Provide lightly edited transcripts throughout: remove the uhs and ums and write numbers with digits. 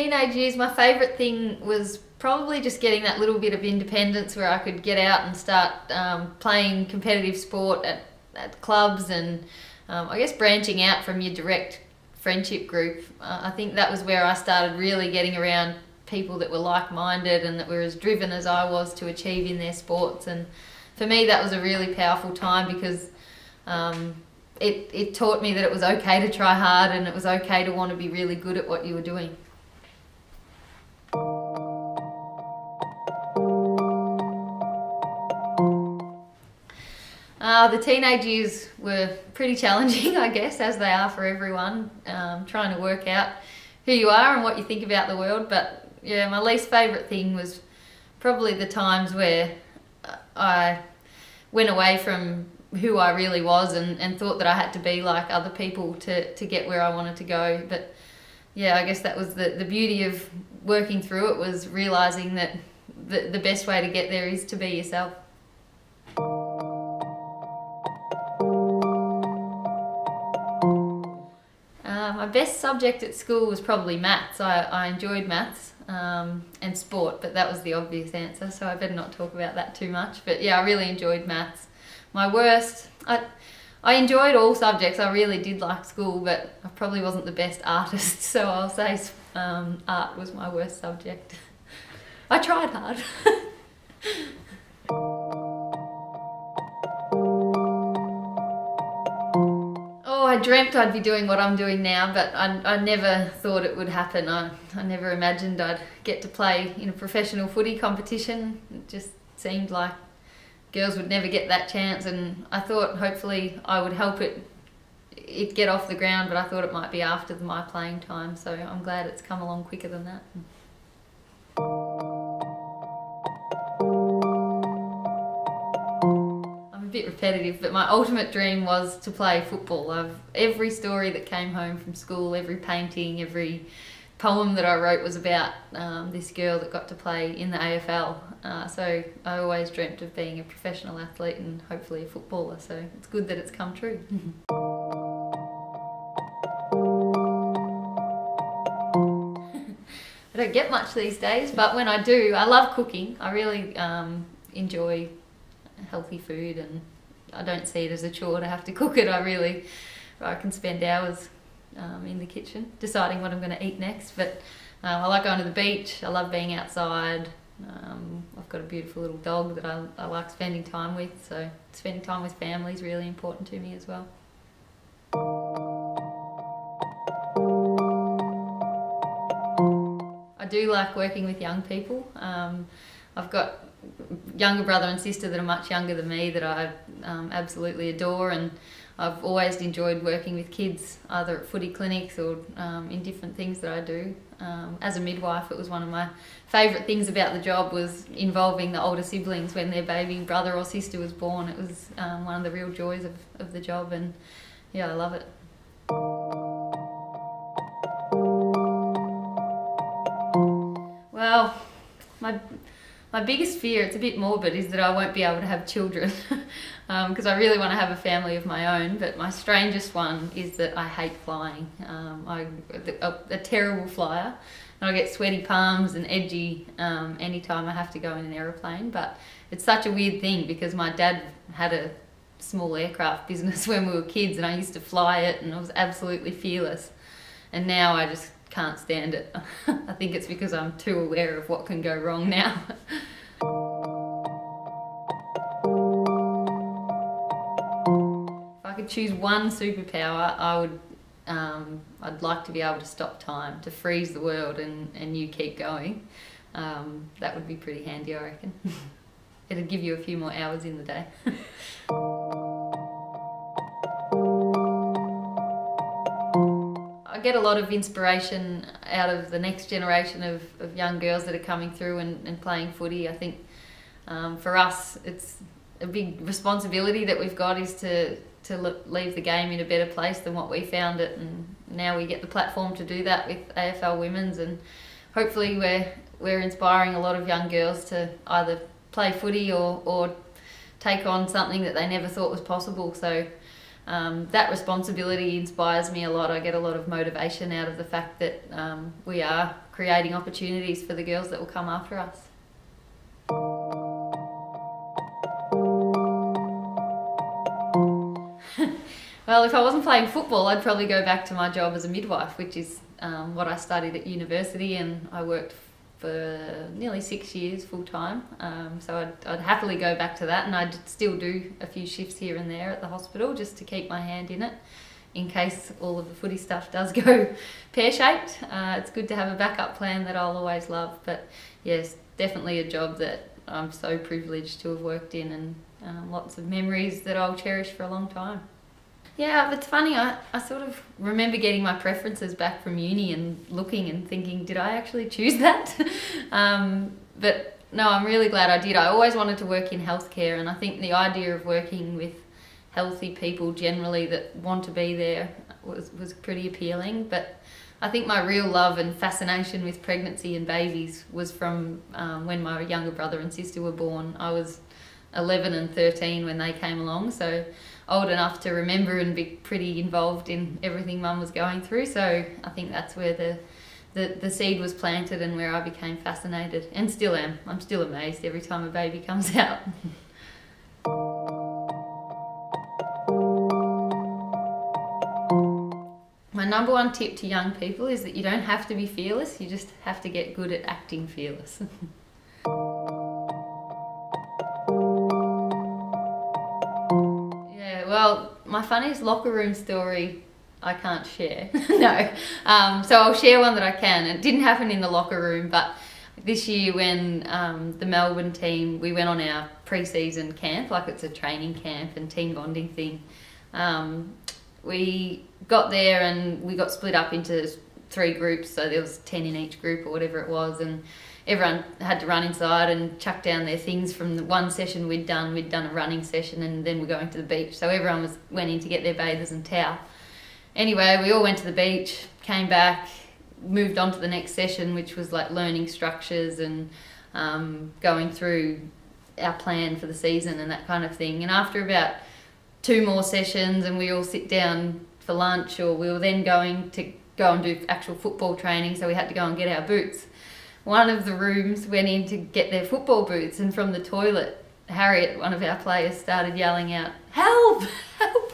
teenage years, my favourite thing was probably just getting that little bit of independence where I could get out and start playing competitive sport at clubs and I guess branching out from your direct friendship group. I think that was where I started really getting around people that were like-minded and that were as driven as I was to achieve in their sports. And for me that was a really powerful time because it taught me that it was okay to try hard and it was okay to want to be really good at what you were doing. The teenage years were pretty challenging, I guess, as they are for everyone, trying to work out who you are and what you think about the world. But yeah, my least favourite thing was probably the times where I went away from who I really was and thought that I had to be like other people to get where I wanted to go. But yeah, I guess that was the beauty of working through it, was realising that the best way to get there is to be yourself. My best subject at school was probably maths. I enjoyed maths and sport, but that was the obvious answer, so I better not talk about that too much. But yeah, I really enjoyed maths. My worst, I enjoyed all subjects. I really did like school, but I probably wasn't the best artist, so I'll say art was my worst subject. I tried hard. I dreamt I'd be doing what I'm doing now, but I never thought it would happen. I never imagined I'd get to play in a professional footy competition. It just seemed like girls would never get that chance, and I thought hopefully I would help it get off the ground, but I thought it might be after my playing time, so I'm glad it's come along quicker than that. Bit repetitive, but my ultimate dream was to play football. Every story that came home from school, every painting, every poem that I wrote was about this girl that got to play in the AFL. So I always dreamt of being a professional athlete and hopefully a footballer, so it's good that it's come true. I don't get much these days, but when I do, I love cooking. I really enjoy healthy food, and I don't see it as a chore to have to cook it. I can spend hours in the kitchen deciding what I'm going to eat next. But I like going to the beach. I love being outside. I've got a beautiful little dog that I like spending time with, so spending time with family is really important to me as well. I do like working with young people. I've got younger brother and sister that are much younger than me that I absolutely adore, and I've always enjoyed working with kids, either at footy clinics or in different things that I do. As a midwife, it was one of my favourite things about the job, was involving the older siblings when their baby brother or sister was born. It was one of the real joys of the job, and yeah, I love it. Well, my biggest fear, it's a bit morbid, is that I won't be able to have children because I really want to have a family of my own. But my strangest one is that I hate flying. I'm a terrible flyer, and I get sweaty palms and edgy anytime I have to go in an aeroplane. But it's such a weird thing because my dad had a small aircraft business when we were kids, and I used to fly it, and I was absolutely fearless. And now I just can't stand it. I think it's because I'm too aware of what can go wrong now. If I could choose one superpower, I'd like to be able to stop time, to freeze the world and you keep going. That would be pretty handy, I reckon. It'd give you a few more hours in the day. I get a lot of inspiration out of the next generation of young girls that are coming through and playing footy. I think for us, it's a big responsibility that we've got, is to leave the game in a better place than what we found it, and now we get the platform to do that with AFL Women's, and hopefully we're inspiring a lot of young girls to either play footy or take on something that they never thought was possible. So that responsibility inspires me a lot. I get a lot of motivation out of the fact that we are creating opportunities for the girls that will come after us. Well, if I wasn't playing football, I'd probably go back to my job as a midwife, which is what I studied at university, and I worked for nearly 6 years full time. So I'd happily go back to that, and I'd still do a few shifts here and there at the hospital just to keep my hand in it in case all of the footy stuff does go pear-shaped. It's good to have a backup plan that I'll always love, but yes, definitely a job that I'm so privileged to have worked in, and lots of memories that I'll cherish for a long time. Yeah, it's funny, I sort of remember getting my preferences back from uni and looking and thinking, did I actually choose that? But no, I'm really glad I did. I always wanted to work in healthcare, and I think the idea of working with healthy people generally that want to be there was pretty appealing. But I think my real love and fascination with pregnancy and babies was from when my younger brother and sister were born. I was 11 and 13 when they came along, so old enough to remember and be pretty involved in everything Mum was going through. So I think that's where the seed was planted and where I became fascinated, and still am. I'm still amazed every time a baby comes out. My number one tip to young people is that you don't have to be fearless, you just have to get good at acting fearless. Well, my funniest locker room story I can't share. No. So I'll share one that I can. It didn't happen in the locker room, but this year when the Melbourne team, we went on our pre-season camp, like it's a training camp and team bonding thing. We got there and we got split up into 3 groups, so there was 10 in each group or whatever it was, and everyone had to run inside and chuck down their things from the one session we'd done. We'd done a running session and then we're going to the beach. So everyone went in to get their bathers and towel. Anyway, we all went to the beach, came back, moved on to the next session, which was like learning structures and going through our plan for the season and that kind of thing. And after about 2 more sessions and we all sit down for lunch, or we were then going to go and do actual football training, so we had to go and get our boots. One of the rooms went in to get their football boots, and from the toilet, Harriet, one of our players, started yelling out, "Help! Help!"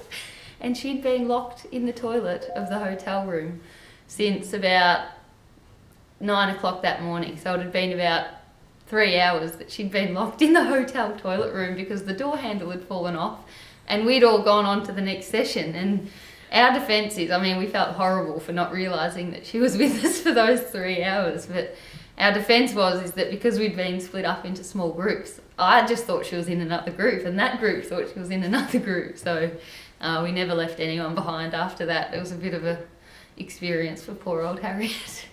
And she'd been locked in the toilet of the hotel room since about 9 o'clock that morning. So it had been about 3 hours that she'd been locked in the hotel toilet room because the door handle had fallen off, and we'd all gone on to the next session. And our defence is, I mean, we felt horrible for not realising that she was with us for those 3 hours, but our defence is that because we'd been split up into small groups, I just thought she was in another group, and that group thought she was in another group. So we never left anyone behind after that. It was a bit of a experience for poor old Harriet.